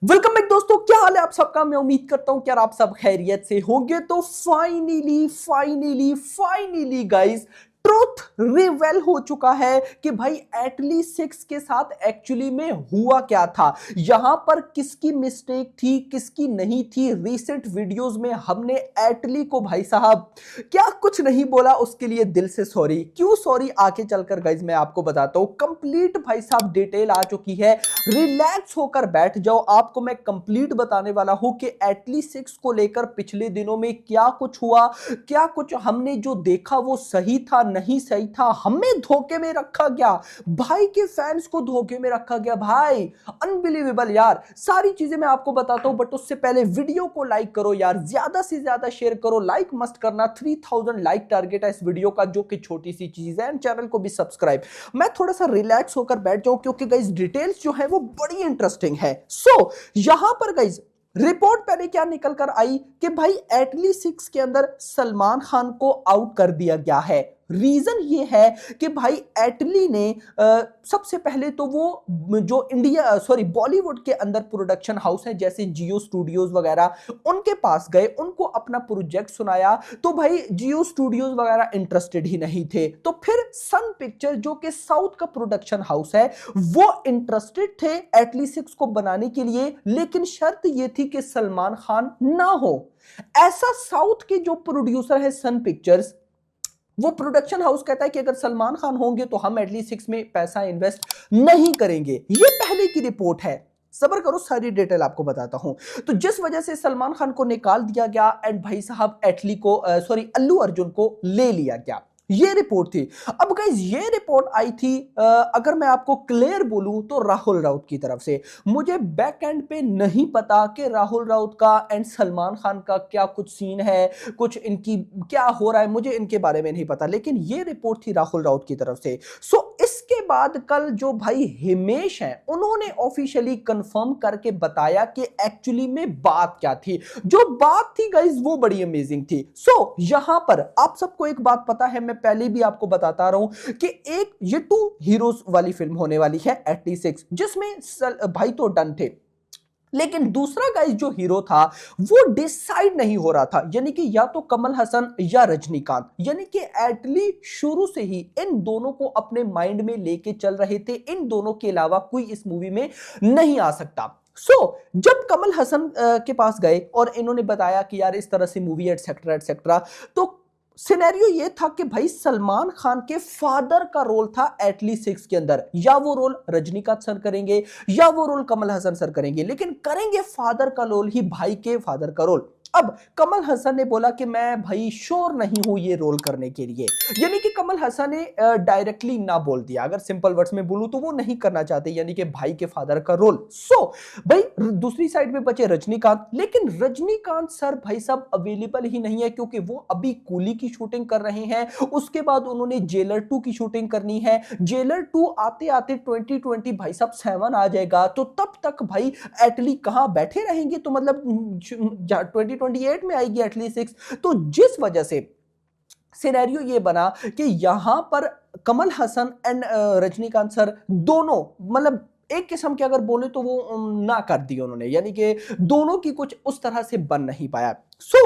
Welcome back दोस्तों, क्या हाल है आप सबका। मैं उम्मीद करता हूं कि यार आप सब खैरियत से होंगे। तो फाइनली गाइस, ट्रुथ रिवेल हो चुका है कि भाई एटली सिक्स के साथ एक्चुअली में हुआ क्या था, यहां पर किसकी मिस्टेक थी किसकी नहीं थी। रिसेंट वीडियोस में हमने एटली को भाई साहब क्या कुछ नहीं बोला, उसके लिए दिल से सॉरी। क्यों सॉरी, आगे चलकर गाइस मैं आपको बताता हूं। कंप्लीट भाई साहब डिटेल आ चुकी है, रिलैक्स होकर बैठ जाओ। आपको मैं कंप्लीट बताने वाला हूं कि एटली सिक्स को लेकर पिछले दिनों में क्या कुछ हुआ, क्या कुछ हमने जो देखा वो सही था नहीं सही था, हमें धोखे में रखा गया, भाई के फैंस को धोखे में रखा गया। भाई अनबिलीवेबल यार, सारी चीजें मैं आपको बताता हूं, बट उससे पहले वीडियो को लाइक करो यार, ज्यादा से ज्यादा शेयर करो, लाइक मस्ट करना। 3000 लाइक टारगेट है इस वीडियो का, जो कि छोटी सी चीज है। एंड चैनल को भी सब्सक्राइब। मैं थोड़ा सा रिलैक्स होकर बैठ जाऊं क्योंकि गाइस डिटेल्स जो है वो बड़ी इंटरेस्टिंग है। सो यहां पर गाइस रिपोर्ट पहले क्या निकल कर आई कि भाई एटली सिक्स के अंदर सलमान खान को आउट कर दिया गया है। रीजन ये है कि भाई एटली ने सबसे पहले तो वो जो इंडिया सॉरी बॉलीवुड के अंदर प्रोडक्शन हाउस है जैसे जियो स्टूडियोज वगैरह, उनके पास गए, उनको अपना प्रोजेक्ट सुनाया, तो भाई जियो स्टूडियोज वगैरह इंटरेस्टेड ही नहीं थे। तो फिर सन पिक्चर जो कि साउथ का प्रोडक्शन हाउस है वो इंटरेस्टेड थे एटली सिक्स को बनाने के लिए, लेकिन शर्त ये थी कि सलमान खान ना हो। ऐसा साउथ के जो प्रोड्यूसर है सन पिक्चर्स, वो प्रोडक्शन हाउस कहता है कि अगर सलमान खान होंगे तो हम एटली सिक्स में पैसा इन्वेस्ट नहीं करेंगे। ये पहले की रिपोर्ट है, सबर करो सारी डिटेल आपको बताता हूं। तो जिस वजह से सलमान खान को निकाल दिया गया एंड भाई साहब एटली को सॉरी अल्लू अर्जुन को ले लिया गया, ये रिपोर्ट थी। अब गाइस ये रिपोर्ट आई थी अगर मैं आपको क्लियर बोलूं तो राहुल राउत की तरफ से। मुझे बैक एंड पे नहीं पता कि राहुल राउत का एंड सलमान खान का क्या कुछ सीन है, कुछ इनकी क्या हो रहा है, मुझे इनके बारे में नहीं पता, लेकिन ये रिपोर्ट थी राहुल राउत की तरफ से। सो इसके बाद कल जो भाई हिमेश हैं उन्होंने ऑफिशियली कंफर्म करके बताया कि एक्चुअली में बात क्या थी। जो बात थी गाइस वो बड़ी अमेजिंग थी। सो यहां पर आप सबको एक बात पता है, मैं पहले भी आपको बताता रहा हूं कि एक ये 2 हीरोज वाली फिल्म होने वाली है एटली सिक्स, जिसमें भाई तो डन थे, लेकिन दूसरा गाइस जो हीरो था वो डिसाइड नहीं हो रहा था, यानी कि या तो कमल हसन या रजनीकांत। यानी कि एटली शुरू से ही इन दोनों को अपने माइंड में लेके चल रहे थे, इन दोनों के अलावा कोई इस मूवी में नहीं आ सकता। जब कमल हसन के पास गए और इन्होंने बताया कि यार इस तरह से मूवी एटसेट्रा एटसेट्रा, तो सिनेरियो ये था कि भाई सलमान खान के फादर का रोल था एटली सिक्स के अंदर, या वो रोल रजनीकांत सर करेंगे या वो रोल कमल हसन सर करेंगे, लेकिन करेंगे फादर का रोल ही, भाई के फादर का रोल। अब कमल हसन ने बोला कि मैं भाई श्योर नहीं हूं ये रोल करने के लिए, यानी कि कमल हसन ने डायरेक्टली ना बोल दिया। अगर सिंपल वर्ड्स में बोलूं तो वो नहीं करना चाहते, यानी कि भाई के फादर का रोल। भाई दूसरी साइड में बचे रजनीकांत, लेकिन रजनीकांत सर भाई साहब अवेलेबल ही नहीं है क्योंकि वो अभी कूली की शूटिंग कर रहे हैं, उसके बाद उन्होंने जेलर 2 की शूटिंग करनी है। जेलर 2 आते आते 2020 भाई साहब 7 आ जाएगा, तो तब तक भाई एटली कहां बैठे रहेंगे, तो मतलब 2028 में आएगी एटली सिक्स। तो जिस वजह से सिनेरियो ये बना कि यहां पर कमल हसन एंड रजनीकांत सर दोनों, मतलब एक किस्म के अगर बोले तो वो ना कर दिया उन्होंने, यानी कि दोनों की कुछ उस तरह से बन नहीं पाया।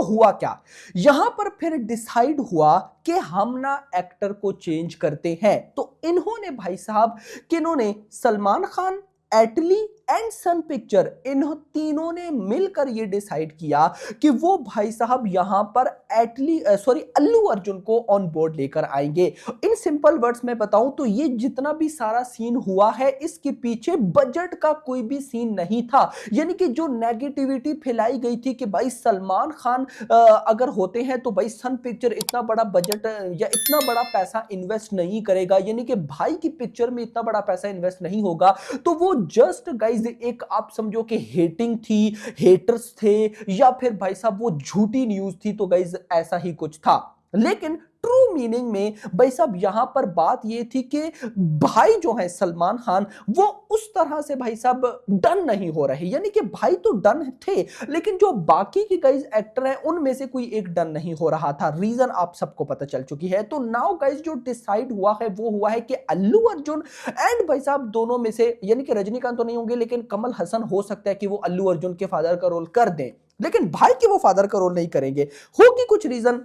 हुआ क्या, यहां पर फिर डिसाइड हुआ कि हम ना एक्टर को चेंज करते हैं। तो इन्होंने भाई साहब किन्होंने, सलमान खान, एटली एंड सन पिक्चर, इन तीनों ने मिलकर ये डिसाइड किया कि वो भाई साहब यहां पर एटली सॉरी अल्लू अर्जुन को ऑन बोर्ड लेकर आएंगे। इन सिंपल वर्ड्स में बताऊं तो ये जितना भी सारा सीन हुआ है इसके पीछे बजट का कोई भी सीन नहीं था, यानी कि जो नेगेटिविटी फैलाई गई थी कि भाई सलमान खान अगर होते हैं तो भाई सन पिक्चर इतना बड़ा बजट या इतना बड़ा पैसा इन्वेस्ट नहीं करेगा, यानी कि भाई की पिक्चर में इतना बड़ा पैसा इन्वेस्ट नहीं होगा। तो वो जस्ट गाइस एक आप समझो कि हेटिंग थी, हेटर्स थे, या फिर भाई साहब वो झूठी न्यूज थी, तो गाइस ऐसा ही कुछ था। लेकिन ट्रू मीनिंग में भाई साहब यहां पर बात ये थी कि भाई जो है सलमान खान वो उस तरह से भाई साहब डन नहीं हो रहे, यानी कि भाई तो डन थे लेकिन जो बाकी के गाइस एक्टर हैं उनमें से कोई एक डन नहीं हो रहा था। रीजन आप सबको पता चल चुकी है। तो नाउ गाइस जो डिसाइड हुआ है वो हुआ है कि अल्लू अर्जुन एंड भाई साहब दोनों में से, यानी कि रजनीकांत तो नहीं होंगे लेकिन कमल हसन हो सकता है कि वो अल्लू अर्जुन के फादर का रोल कर दें, लेकिन भाई के वो फादर का रोल नहीं करेंगे। होगी कुछ reason,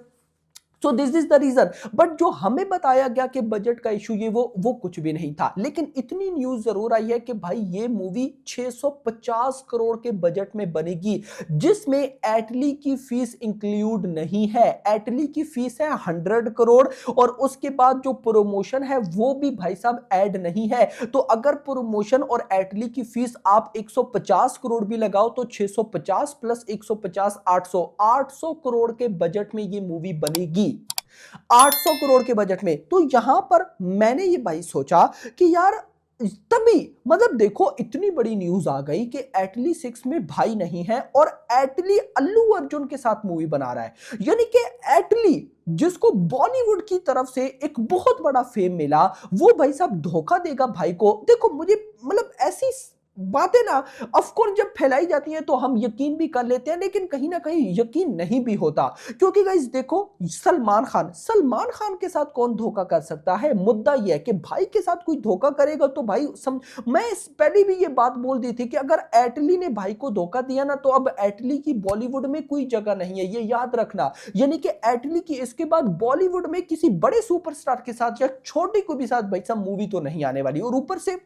so this is the reason. But जो हमें बताया गया कि बजट का इशू ये वो कुछ भी नहीं था। लेकिन इतनी न्यूज जरूर आई है कि भाई ये मूवी 650 करोड़ के बजट में बनेगी, जिसमें एटली की फीस इंक्लूड नहीं है। एटली की फीस है 100 करोड़ और उसके बाद जो प्रमोशन है वो भी भाई साहब ऐड नहीं है। तो अगर प्रमोशन और एटली की फीस आप 150 करोड़ भी लगाओ तो 650 प्लस 150 800 करोड़ के बजट में ये मूवी बनेगी, 800 करोड़ के बजट में। तो यहां पर मैंने ये भाई सोचा कि यार तभी मतलब देखो इतनी बड़ी न्यूज आ गई कि एटली 6 में भाई नहीं है और एटली अल्लू अर्जुन के साथ मूवी बना रहा है, यानी कि एटली जिसको बॉलीवुड की तरफ से एक बहुत बड़ा फेम मिला वो भाई साहब धोखा देगा भाई को। देखो मुझे मतलब ऐसी बातें ना ऑफ कोर्स जब फैलाई जाती हैं तो हम यकीन भी कर लेते हैं, लेकिन कहीं ना कहीं यकीन नहीं भी होता। क्योंकि गाइस देखो सलमान खान के साथ कौन धोखा कर सकता है? मुद्दा यह है कि भाई के साथ कोई धोखा करेगा तो भाई मैं पहले भी ये बात बोल दी थी कि अगर एटली ने भाई को धोखा दिया ना तो अब एटली की बॉलीवुड में कोई जगह नहीं है, ये याद रखना। यानी कि एटली की इसके बाद बॉलीवुड में किसी बड़े सुपरस्टार के साथ या छोटे को भी साथ भाई साहब मूवी तो नहीं आने वाली। और ऊपर से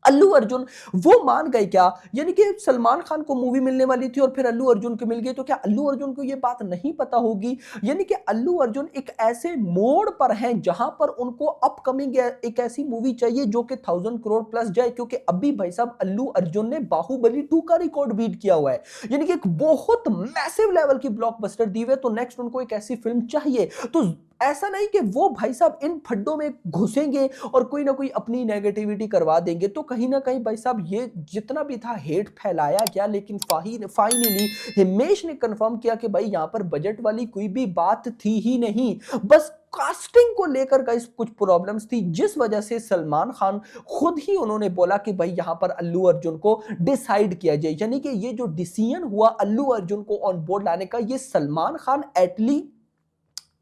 अल्लू अर्जुन वो मान गए क्या, यानी कि सलमान खान को मूवी मिलने वाली थी और फिर अल्लू अर्जुन को मिल गई, तो क्या अल्लू अर्जुन को ये बात नहीं पता होगी? यानी कि अल्लू अर्जुन एक ऐसे मोड़ पर हैं जहां पर उनको अपकमिंग एक ऐसी मूवी चाहिए जो कि 1000 करोड़ प्लस जाए, क्योंकि अभी भाई साहब अल्लू अर्जुन ने बाहुबली 2 का रिकॉर्ड बीट किया हुआ है, यानी कि एक बहुत मैसिव लेवल की ब्लॉकबस्टर दी हुई है। तो नेक्स्ट उनको एक ऐसी फिल्म चाहिए। तो ऐसा नहीं कि वो भाई साहब इन फड्डों में घुसेंगे और कोई ना कोई अपनी नेगेटिविटी करवा देंगे। तो कहीं ना कहीं भाई साहब ये जितना भी था हेट फैलाया गया, लेकिन फाइनली हिमेश ने कंफर्म किया कि भाई यहां पर बजट वाली कोई भी बात थी ही नहीं, बस कास्टिंग को लेकर गाइस कुछ प्रॉब्लम्स थी, जिस वजह से सलमान खान खुद ही उन्होंने बोला कि भाई यहां पर अल्लू अर्जुन को डिसाइड किया जाए। यानी कि ये जो डिसीजन हुआ अल्लू अर्जुन को ऑन बोर्ड लाने का, ये सलमान खान एटली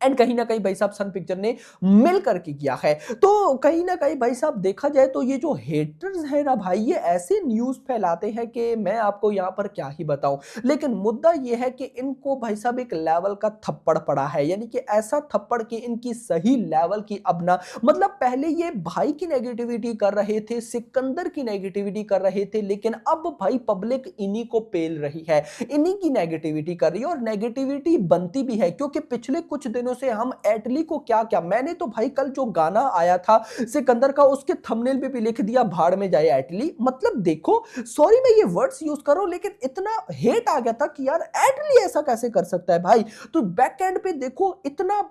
एंड कहीं ना कहीं भाई साहब सन पिक्चर ने मिल करके किया है। तो कहीं ना कहीं भाई साहब देखा जाए तो ये जो हेटर्स है ना भाई, ये ऐसे न्यूज फैलाते हैं कि मैं आपको यहां पर क्या ही बताऊं। लेकिन मुद्दा ये है कि इनको भाई साहब एक लेवल का थप्पड़ पड़ा है, यानी कि ऐसा थप्पड़ कि इनकी सही लेवल की अब ना, मतलब पहले ये भाई की नेगेटिविटी कर रहे थे, सिकंदर की नेगेटिविटी कर रहे थे, लेकिन अब भाई पब्लिक इन्हीं को पेल रही है, इन्हीं की नेगेटिविटी कर रही है। और नेगेटिविटी बनती भी है क्योंकि पिछले कुछ दिनों से हम एटली को क्या मैंने तो भाई कल जो गाना आया था सिकंदर का उसके थंबनेल पे भी लिख दिया भाड़ में जाए एटली। मतलब देखो सॉरी मैं ये वर्ड्स यूज कर रहा हूं, लेकिन इतना हेट आ गया था कि यार एटली ऐसा कैसे कर सकता है भाई। तो बैक एंड पे देखो इतना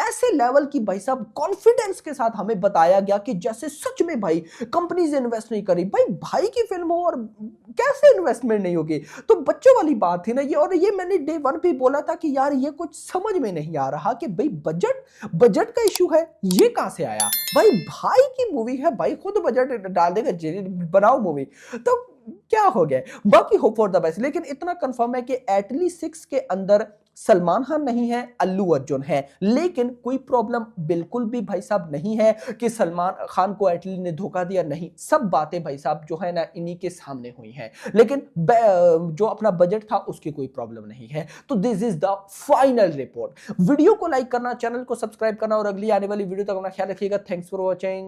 ऐसे लेवल की भाई साहब कॉन्फिडेंस के साथ हमें बताया गया कि जैसे सच में भाई कंपनीज इन्वेस्ट नहीं करी। भाई की फिल्म हो और कैसे इन्वेस्टमेंट नहीं होगी? तो बच्चों वाली बात थी ना ये। और ये मैंने डे 1 पे बोला था कि यार ये कुछ समझ में नहीं आ रहा कि भाई बजट का इशू है, ये कहां से आया? भाई की मूवी है, भाई खुद बजट डाल देगा, बनाओ मूवी, तो क्या हो गया? बाकी होप फॉर द बेस्ट। लेकिन इतना कंफर्म है कि एटली 6 के अंदर सलमान खान नहीं है, अल्लू अर्जुन है। लेकिन कोई प्रॉब्लम बिल्कुल भी भाई साहब नहीं है कि सलमान खान को एटली ने धोखा दिया, नहीं। सब बातें भाई साहब जो है ना इन्हीं के सामने हुई हैं, लेकिन जो अपना बजट था उसकी कोई प्रॉब्लम नहीं है। तो this is the final report. Video को लाइक करना, चैनल को सब्सक्राइब करना और अगली आने वाली वीडियो तक अपना ख्याल रखिएगा। Thanks for watching.